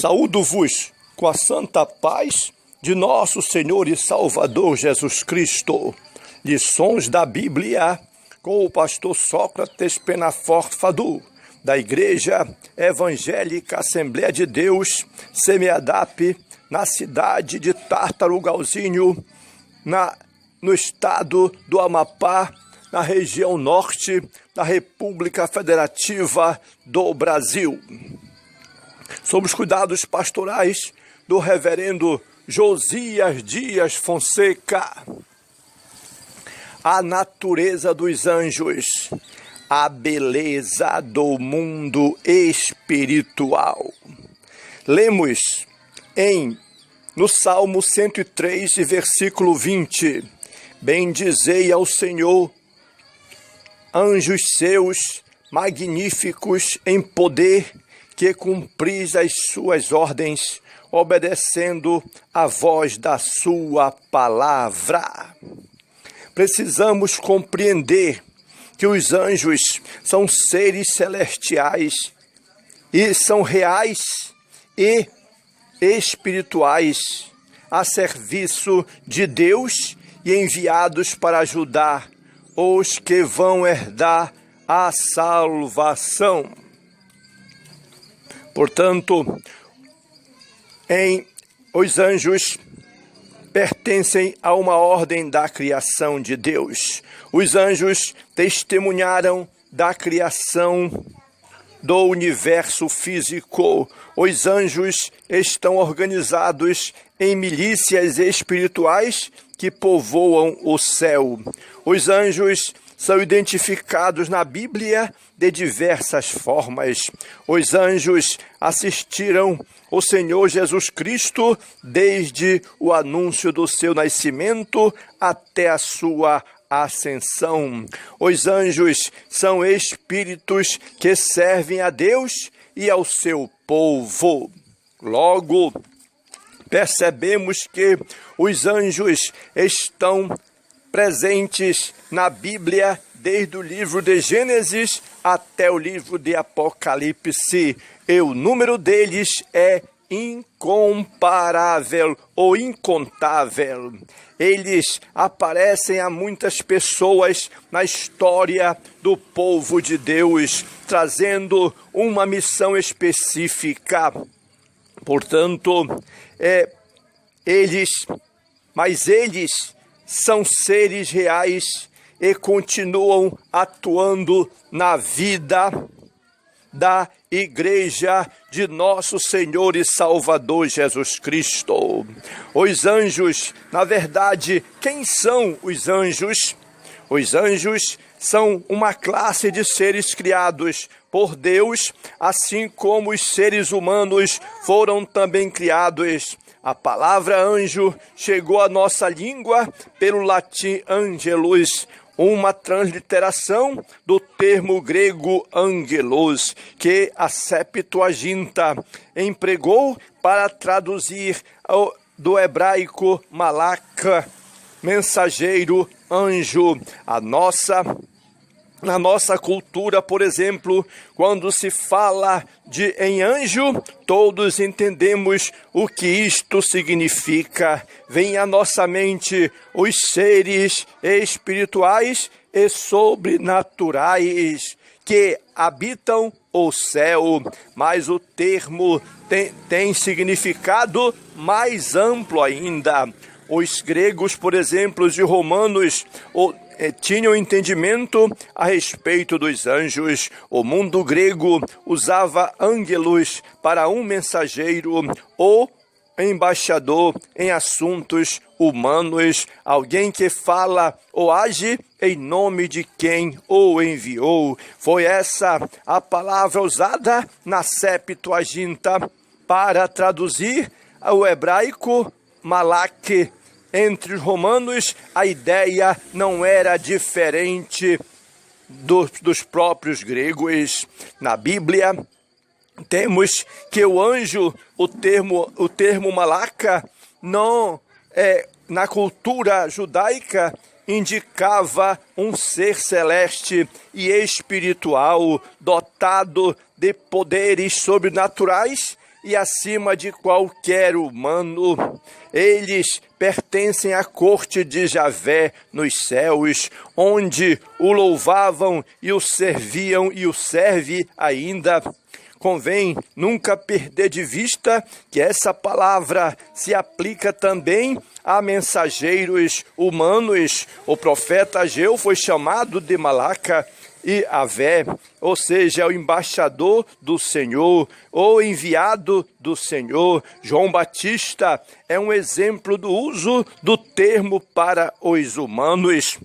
Saúdo-vos com a santa paz de nosso Senhor e Salvador Jesus Cristo. Lições da Bíblia com o pastor Sócrates Penafort Fadu, da Igreja Evangélica Assembleia de Deus, Semeadap, na cidade de Tartarugalzinho, no estado do Amapá, na região norte da República Federativa do Brasil. Sob os cuidados pastorais do reverendo Josias Dias Fonseca. A natureza dos anjos, a beleza do mundo espiritual. Lemos no Salmo 103, versículo 20. Bendizei ao Senhor, anjos seus, magníficos em poder, que cumpris as suas ordens, obedecendo a voz da sua palavra. Precisamos compreender que os anjos são seres celestiais e são reais e espirituais a serviço de Deus e enviados para ajudar os que vão herdar a salvação. Portanto, os anjos pertencem a uma ordem da criação de Deus. Os anjos testemunharam da criação do universo físico. Os anjos estão organizados em milícias espirituais que povoam o céu. Os anjos são identificados na Bíblia de diversas formas. Os anjos assistiram o Senhor Jesus Cristo desde o anúncio do seu nascimento até a sua ascensão. Os anjos são espíritos que servem a Deus e ao seu povo. Logo, percebemos que os anjos estão presentes na Bíblia desde o livro de Gênesis até o livro de Apocalipse, e o número deles é incomparável ou incontável. Eles aparecem a muitas pessoas na história do povo de Deus, trazendo uma missão específica. Portanto, eles são seres reais e continuam atuando na vida da Igreja de nosso Senhor e Salvador Jesus Cristo. Os anjos, na verdade, quem são os anjos? Os anjos são uma classe de seres criados por Deus, assim como os seres humanos foram também criados. A palavra anjo chegou à nossa língua pelo latim angelus, uma transliteração do termo grego angelos, que a Septuaginta empregou para traduzir do hebraico malaka, mensageiro, anjo. Na nossa cultura, por exemplo, quando se fala em anjo, todos entendemos o que isto significa. Vem à nossa mente os seres espirituais e sobrenaturais que habitam o céu, mas o termo tem significado mais amplo ainda. Os gregos, por exemplo, e romanos, tinham entendimento a respeito dos anjos. O mundo grego usava ângelos para um mensageiro ou embaixador em assuntos humanos, alguém que fala ou age em nome de quem o enviou. Foi essa a palavra usada na Septuaginta para traduzir o hebraico malak. Entre os romanos, a ideia não era diferente dos próprios gregos. Na Bíblia, temos que o anjo, o termo malaka, na cultura judaica, indicava um ser celeste e espiritual, dotado de poderes sobrenaturais e acima de qualquer humano. Eles pertencem à corte de Javé nos céus, onde o louvavam e o serviam e o serve ainda. Convém nunca perder de vista que essa palavra se aplica também a mensageiros humanos. O profeta Ageu foi chamado de Malaca e Avé, ou seja, o embaixador do Senhor, ou enviado do Senhor. João Batista é um exemplo do uso do termo para os humanos.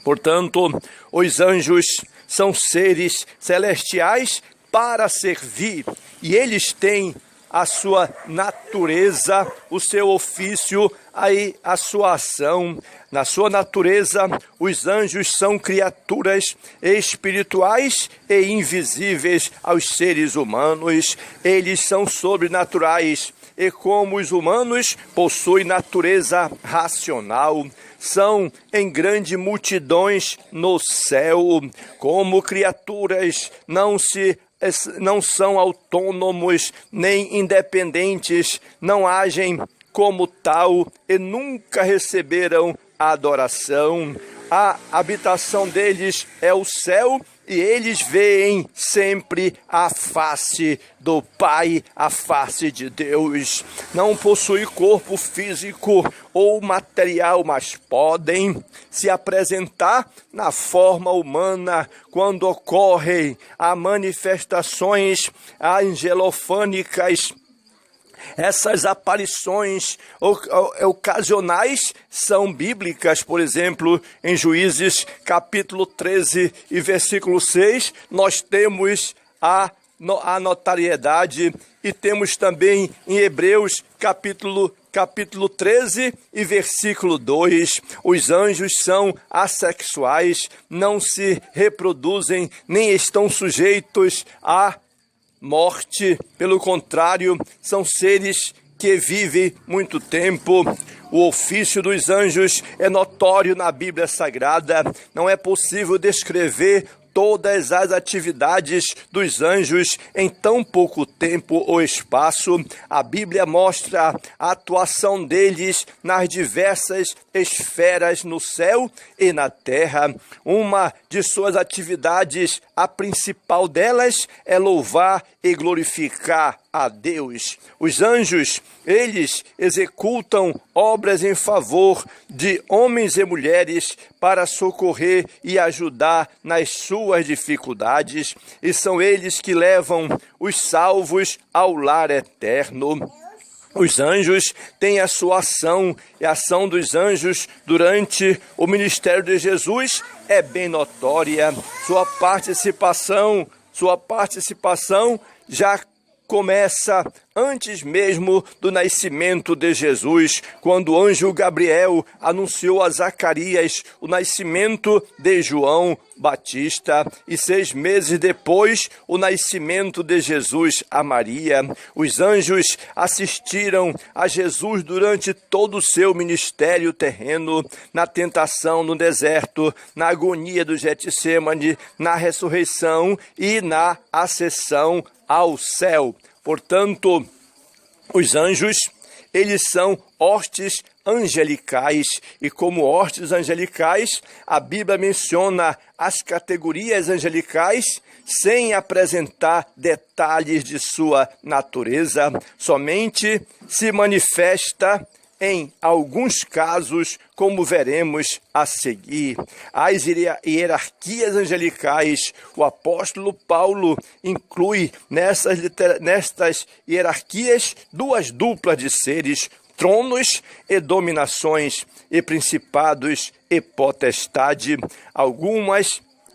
Portanto, os anjos são seres celestiais para servir, e eles têm a sua natureza, o seu ofício, aí a sua ação. Na sua natureza, os anjos são criaturas espirituais e invisíveis aos seres humanos. Eles são sobrenaturais e, como os humanos, possuem natureza racional. São em grande multidões no céu. Como criaturas, não são autônomos nem independentes, não agem como tal e nunca receberam adoração. A habitação deles é o céu e eles veem sempre a face do Pai, a face de Deus. Não possuem corpo físico ou material, mas podem se apresentar na forma humana quando ocorrem as manifestações angelofânicas. Essas aparições ocasionais são bíblicas. Por exemplo, em Juízes capítulo 13 e versículo 6, nós temos a notariedade, e temos também em Hebreus capítulo 13 e versículo 2, os anjos são assexuais, não se reproduzem, nem estão sujeitos a morte. Pelo contrário, são seres que vivem muito tempo. O ofício dos anjos é notório na Bíblia Sagrada. Não é possível descrever todas as atividades dos anjos em tão pouco tempo ou espaço. A Bíblia mostra a atuação deles nas diversas esferas no céu e na terra. Uma de suas atividades, a principal delas, é louvar e glorificar a Deus. Os anjos, eles executam obras em favor de homens e mulheres para socorrer e ajudar nas suas dificuldades, e são eles que levam os salvos ao lar eterno. Os anjos têm a sua ação, e a ação dos anjos durante o ministério de Jesus é bem notória. Sua participação já começa antes mesmo do nascimento de Jesus, quando o anjo Gabriel anunciou a Zacarias o nascimento de João Batista, e 6 meses depois o nascimento de Jesus a Maria. Os anjos assistiram a Jesus durante todo o seu ministério terreno, na tentação no deserto, na agonia do Getsêmani, na ressurreição e na ascensão ao céu. Portanto, os anjos, eles são hostes angelicais, e como hostes angelicais, a Bíblia menciona as categorias angelicais sem apresentar detalhes de sua natureza. Somente se manifesta em alguns casos, como veremos a seguir. As hierarquias angelicais, o apóstolo Paulo inclui nestas hierarquias 2 duplas de seres: tronos e dominações, e principados e potestade.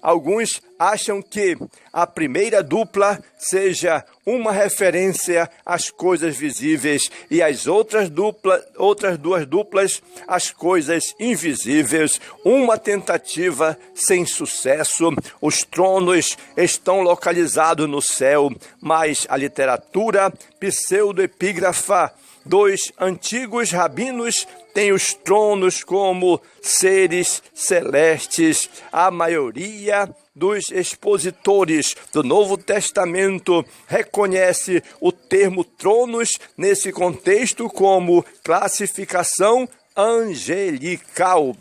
Alguns acham que a primeira dupla seja uma referência às coisas visíveis e as outras 2 duplas às coisas invisíveis. Uma tentativa sem sucesso. Os tronos estão localizados no céu, mas a literatura pseudoepígrafa dos antigos rabinos tem os tronos como seres celestes. A maioria dos expositores do Novo Testamento reconhece o termo tronos nesse contexto como classificação angelical.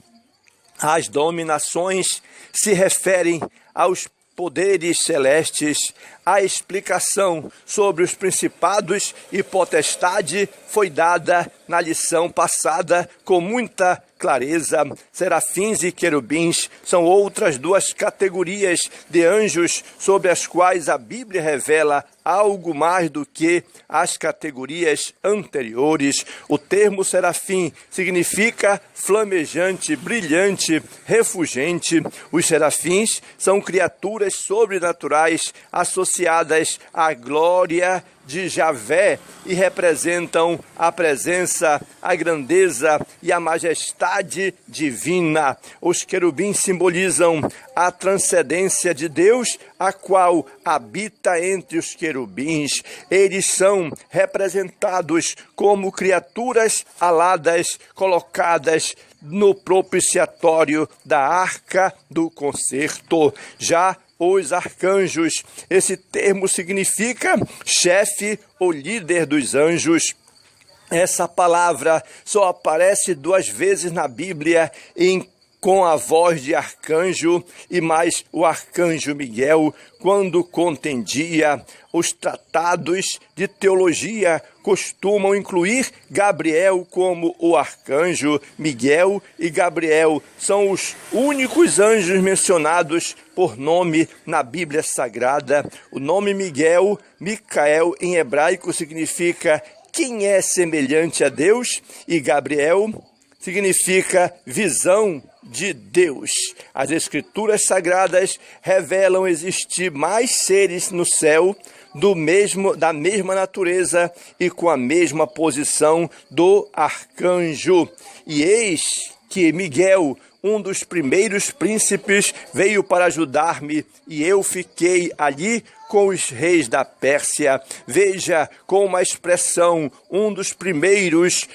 As dominações se referem aos poderes celestes. A explicação sobre os principados e potestade foi dada na lição passada com muita clareza. Serafins e querubins são outras duas categorias de anjos sobre as quais a Bíblia revela algo mais do que as categorias anteriores. O termo serafim significa flamejante, brilhante, refulgente. Os serafins são criaturas sobrenaturais associadas à glória de Javé e representam a presença, a grandeza e a majestade divina. Os querubins simbolizam a transcendência de Deus, a qual habita entre os querubins. Eles são representados como criaturas aladas colocadas no propiciatório da Arca do Concerto. Já os arcanjos, esse termo significa chefe ou líder dos anjos. Essa palavra só aparece 2 vezes na Bíblia com a voz de arcanjo, e mais o arcanjo Miguel, quando contendia. Os tratados de teologia costumam incluir Gabriel como o arcanjo. Miguel e Gabriel são os únicos anjos mencionados por nome na Bíblia Sagrada. O nome Miguel, Micael em hebraico, significa quem é semelhante a Deus, e Gabriel significa visão de Deus. As Escrituras Sagradas revelam existir mais seres no céu da mesma natureza e com a mesma posição do arcanjo. E eis que Miguel, um dos primeiros príncipes, veio para ajudar-me, e eu fiquei ali com os reis da Pérsia. Veja como a expressão um dos primeiros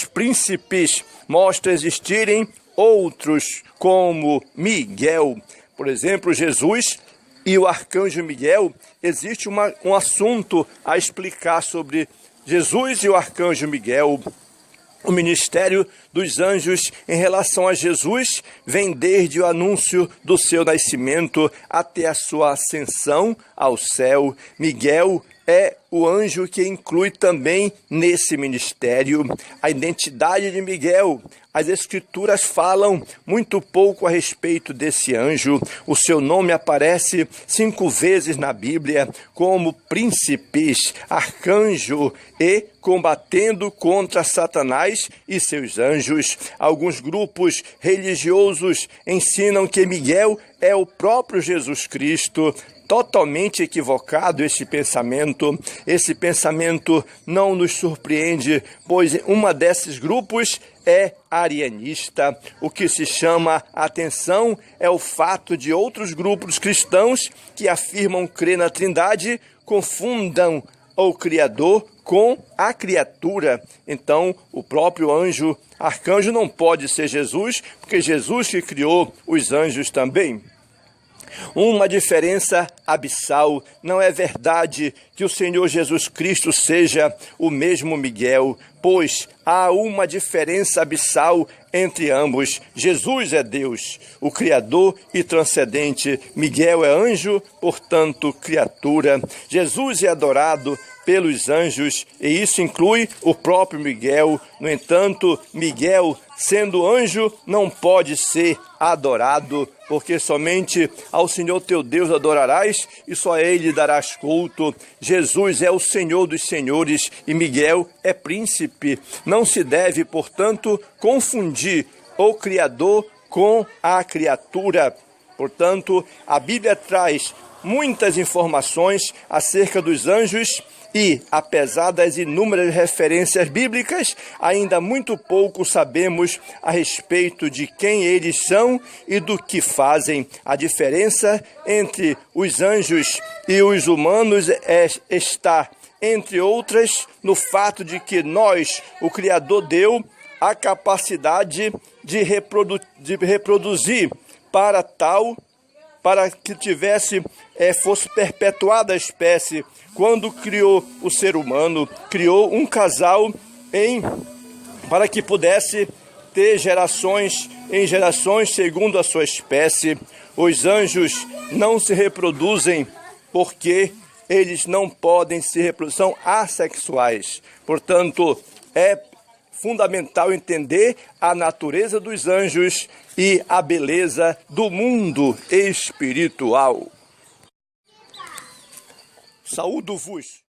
príncipes mostra existirem outros como Miguel. Por exemplo, Jesus e o arcanjo Miguel. Existe um assunto a explicar sobre Jesus e o arcanjo Miguel. O ministério dos anjos em relação a Jesus vem desde o anúncio do seu nascimento até a sua ascensão ao céu. Miguel é o anjo que inclui também nesse ministério. A identidade de Miguel, as Escrituras falam muito pouco a respeito desse anjo. O seu nome aparece 5 vezes na Bíblia como príncipes, arcanjo e combatendo contra Satanás e seus anjos. Alguns grupos religiosos ensinam que Miguel é o próprio Jesus Cristo. Totalmente equivocado esse pensamento. Esse pensamento não nos surpreende, pois uma desses grupos é arianista. O que se chama a atenção é o fato de outros grupos cristãos que afirmam crer na Trindade confundam o Criador com a criatura. Então, o próprio arcanjo não pode ser Jesus, porque Jesus que criou os anjos também. Uma diferença abissal. Não é verdade que o Senhor Jesus Cristo seja o mesmo Miguel, pois há uma diferença abissal entre ambos. Jesus é Deus, o Criador e transcendente. Miguel é anjo, portanto, criatura. Jesus é adorado pelos anjos, e isso inclui o próprio Miguel. No entanto, Miguel, sendo anjo, não pode ser adorado, porque somente ao Senhor teu Deus adorarás, e só a Ele darás culto. Jesus é o Senhor dos senhores, e Miguel é príncipe. Não se deve, portanto, confundir o Criador com a criatura. Portanto, a Bíblia traz muitas informações acerca dos anjos, e, apesar das inúmeras referências bíblicas, ainda muito pouco sabemos a respeito de quem eles são e do que fazem. A diferença entre os anjos e os humanos está, entre outras, no fato de que o Criador deu a capacidade de reproduzir para que fosse perpetuada a espécie. Quando criou o ser humano, criou um casal para que pudesse ter gerações em gerações segundo a sua espécie. Os anjos não se reproduzem porque eles não podem se reproduzir, são assexuais. Portanto, é fundamental entender a natureza dos anjos e a beleza do mundo espiritual. Saúdo-vos!